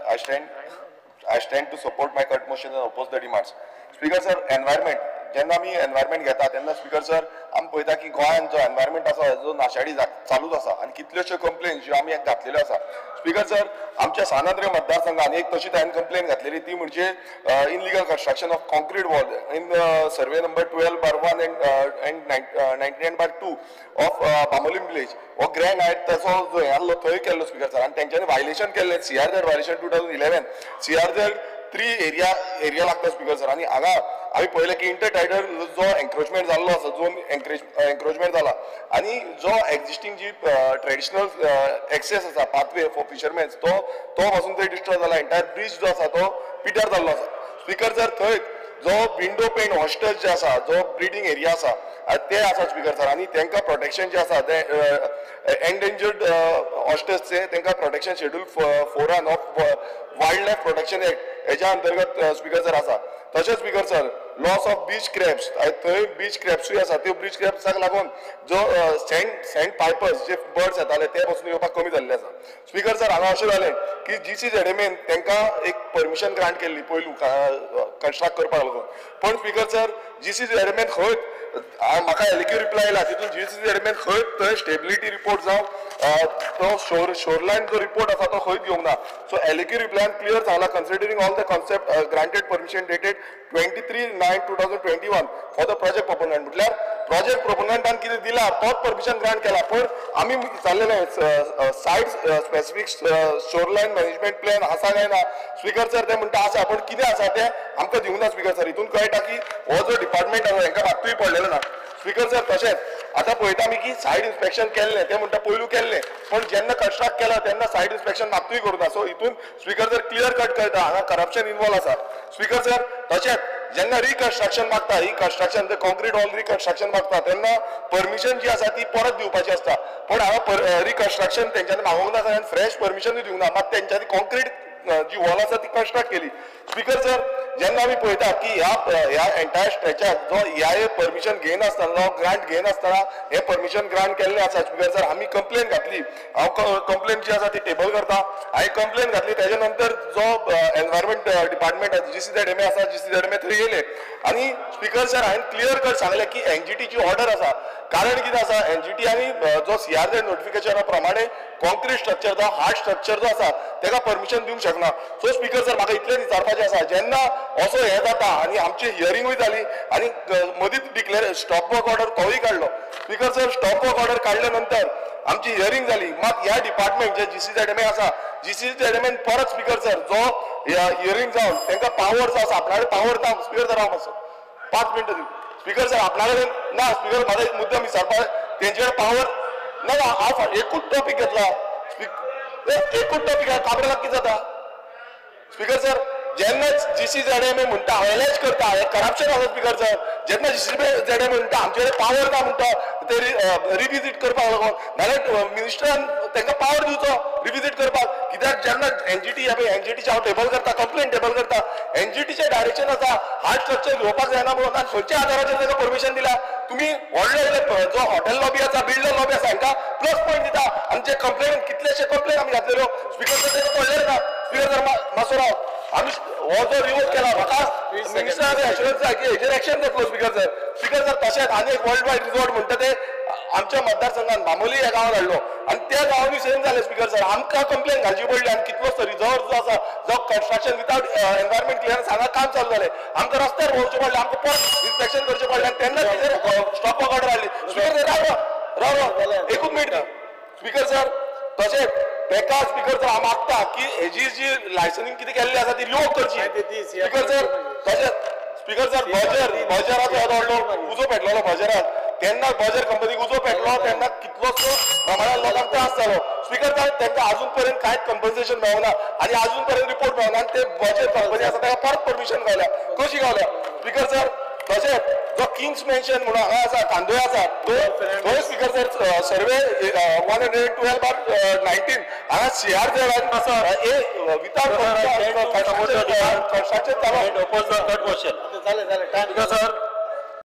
I stand to support my cut motion and oppose the demands. Speaker sir, environment. जेन्ना आमी environment घेता तेन्ना speaker sir आमी पळयता की गोंयान जो एनवायरमेंट आसा जो नाशाडी चालूच आसा आनी कितल्योश्यो कंप्लेन ज्यो आमी घातलेल्यो आसा. स्पीकर सर, आमच्या सानाद्रे मतदारसंघान एक तशीच हांवें कंप्लेन घातलेली ती म्हणजे illegal construction of concrete wall in survey number 12/1 and 99/2 of Bambolim village. हो ग्रँड हायट ताचो जो हे आसलो थंय केल्लो स्पीकर सर आनी तेंच्यांनी वायलेशन केल्लें CRZ वायलेशन 2011 CRZ 3 एरिया लागता स्पीकर सर. आनी हांगा आमी पळयलें की इंटरटायडल जो एन्क्रोचमेंट जाल्लो आसा जो एन्क्रोचमेंट जाला आनी जो एक्झिस्टींग जी ट्रेडिशनल एक्सेस आसा पाथवे फॉर फिशरमॅन्स तो पासून थंय डिस्ट्रॉय जाला. एंटायर ब्रीज जो आसा तो पिड्ड्यार जाल्लो आसा. स्पीकर सर, थंय जो विंडो पेन हॉस्टेल्स जे आसा जो ब्रिडींग एरिया आसा ते आसा स्पीकर सर आनी तांकां प्रोटेक्शन जे आसा ते एंडेंजर्ड हॉस्टेल्सचे तांकां protection schedule 4 of wild life protection act हेच्या अंतर्गत स्पीकर सर आसा. तशेंच speaker sir loss of beach crabs थंय बीच क्रॅब्सूय आसा. त्यो बीच क्रॅब्साक लागून जो सँड पायपर्स जे बर्ड्स येताले ते पासून येवपाक कमी जाल्ले आसा. स्पीकर सर, हांगा अशें जालें की GCZMAन तांकां एक परमिशन ग्रांट केल्ली पयलू कन्स्ट्रक्ट करपाक लागून. पण स्पीकर सर GCZMAन खंय म्हाका एलिक्यू रिप्लाय आयला तितून GCZMAन खंय थंय स्टेबिलिटी रिपोर्ट जावं तो शोरलायन जो रिपोर्ट आसा तो खंयच घेवंक ना. सो एलिक्यू रिप्लायन क्लियर सांगला considering all the concept granted permission dated 23/9/2021 for the project proponent. म्हटल्यार प्रोजेक्ट प्रोपोनंटान कितें दिला तोच परमिशन ग्रांट केला. पण आमी जाल्लेले सायट स्पेसिफीक शोरलायन मॅनेजमेंट प्लॅन आसा काय ना स्पीकर सर ते म्हणटा आसा. पण कितें आसा ते आमकां दिवंक ना स्पीकर सर. हितून कळटा की हो जो डिपार्टमेंट आसा हांकां मात्तूय पडलेलो ना स्पीकर सर. तशेंच आतां पळयता आमी की सायट इन्स्पेक्शन केल्लें ते म्हणटा पयलू केल्लें पण जेन्ना कन्स्ट्रक्ट केला तेन्ना सायट इन्स्पेक्शन मात्तूय करूं ना. सो हितून स्पीकर सर क्लियर कट कळटा हांगा करप्शन इन्वॉल्व आसा स्पीकर सर. तशेंच जेन्ना रिकन्स्ट्रक्शन मागता ही कन्स्ट्रक्शन ते कॉन्क्रीट वॉल रिकन्स्ट्रक्शन मागता तेन्ना परमिशन जी आसा ती परत दिवपाची आसता. पण हांगा रिकन्स्ट्रक्शन तेंच्यांनी मागोवंक ना आनी फ्रेश परमिशनूय दिवंक ना. मात तेंच्यांनी कॉन्क्रीट जी वॉल आसा ती कन्स्ट्रक्ट केली. स्पीकर सर, जेन्ना आमी पळयता की ह्या एंटायर स्ट्रेचाक जो EIA परमिशन घेयनासतना जो ग्रांट घेयनासतना हे परमिशन ग्रांट केल्लें आसा स्पीकर सर. आमी कंप्लेन घातली. हांव कंप्लेन जी आसा ती टेबल करता. हांवें कंप्लेन घातली तेज्या नंतर जो एनवायरमेंट डिपार्टमेंट GCZMA आसा GCZMA थंय येयले आनी स्पीकर सर हांवें क्लियर कट सांगलें की NGTची ऑर्डर आसा. कारण कितें आसा NGT आनी जो CRZ नोटिफिकेशना प्रमाणे कॉन्क्रीट स्ट्रक्चर जो हार्ड स्ट्रक्चर जो आसा ताका परमिशन दिवंक शकना. सो स्पीकर सर म्हाका इतलें विचारपाचें आसा जेन्ना असो हे जाता आनी आमची हियरिंगूय जाली आनी मदींच डिक्लेअर स्टॉप वर्क ऑर्डर तोय काडलो. Speaker sir, stop work order काडल्या नंतर आमची हियरिंग जाली. मात ह्या डिपार्टमेंट जे GCZMA आसा GCZMAन परत स्पीकर सर जो हियरिंग जावन तांकां पावर्स आसा आपणाले पावर ना स्पीकर सर हांव मातसो 5 मिनटां दिवं. स्पीकर सर आपणाले ना स्पीकर म्हाका एक मुद्दम विचारपाक तेंचे पावर ना. हांव एकूच टॉपीक घेतला एकूच टॉपीक काबराक कितें जाता स्पीकर सर. जेन्ना GCZMA म्हणटा हायलायट करता हे करप्शन आसा स्पीकर सर. जेन्ना GCZMA म्हणटा आमचे कडेन पावर ना म्हणटा ते रिविजीट करपाक लागून नाल्यार मिनिस्टरान तांकां पावर दिवचो रिविजीट करपाक. कित्याक जेन्ना NGTचे हांव टेबल करता कंप्लेन टेबल करता NGTचे डायरेक्शन आसा हार्ड स्ट्रक्चर घेवपाक जायना म्हणून आनी खंयच्या आदाराचेर ताका परमिशन दिला. तुमी व्हडले जो हॉटेल लॉबी आसा बिल्डर लॉबी आसा हांकां प्लस पॉयंट दिता आनी जे कंप्लेन कितलेशे कंप्लेन आमी घातलेल्यो स्पीकर सर ताका पडलेले ना. स्पीकर सर मातसो राव आमी हो जो रिवोक केला म्हाका मिनिस्टरान एश्युरन्स जाय की हेजेर एक्शन घेतलो स्पीकर सर. स्पीकर सर तशेंच आनी एक वर्ल्ड वायड रिसॉर्ट म्हणटा ते आमच्या मतदारसंघान बांबोली ह्या गांवांत हाडलो आनी त्या गांवांनी सेम जालें स्पीकर सर. आमकां कंप्लेन घालची पडली आनी कितलोसो रिसॉर्ट जो आसा जो कन्स्ट्रक्शन विथआउट एनवायरमेंट क्लियरन्स हांगा काम चालू जालें आमकां रस्त्यार भोंवचें पडलें आमकां परत इन्स्पेक्शन करचें पडलें आनी तेन्ना तेजेर स्टॉप वर्क ऑर्डर हाडली. स्पीकर सर राव एकूच मिनट स्पीकर सर. तशेंच ताका स्पीकर सर हांव मागता की हेजी जी लायसनींग कितें केल्ली आसा ती रिवोक करची स्पीकर सर. तशेंच स्पीकर सर बजराचो येदो व्हडलो उजो पेटलेलो बजरात तेन्ना बजर कंपनीक उजो पेटलो तेन्ना कितलोसो प्रमाणात लोकांक त्रास जालो स्पीकर सर. तांकां आजून पर्यंत कांयच कंपन्सेशन मेळना आनी आजून पर्यंत रिपोर्ट मेळना आनी ते बजर कंपनी आसा ताका परत परमिशन गावल्या कशी गावल्या स्पीकर सर. तशेंच जो किंग्स मेन्शन म्हणून हांगा आसा कांदोळे आसा तो स्पीकर सर सर्वे 112/19 हांगा CRZ आसा विथआउट कन्स्ट्रक्शन चालू. Speaker sir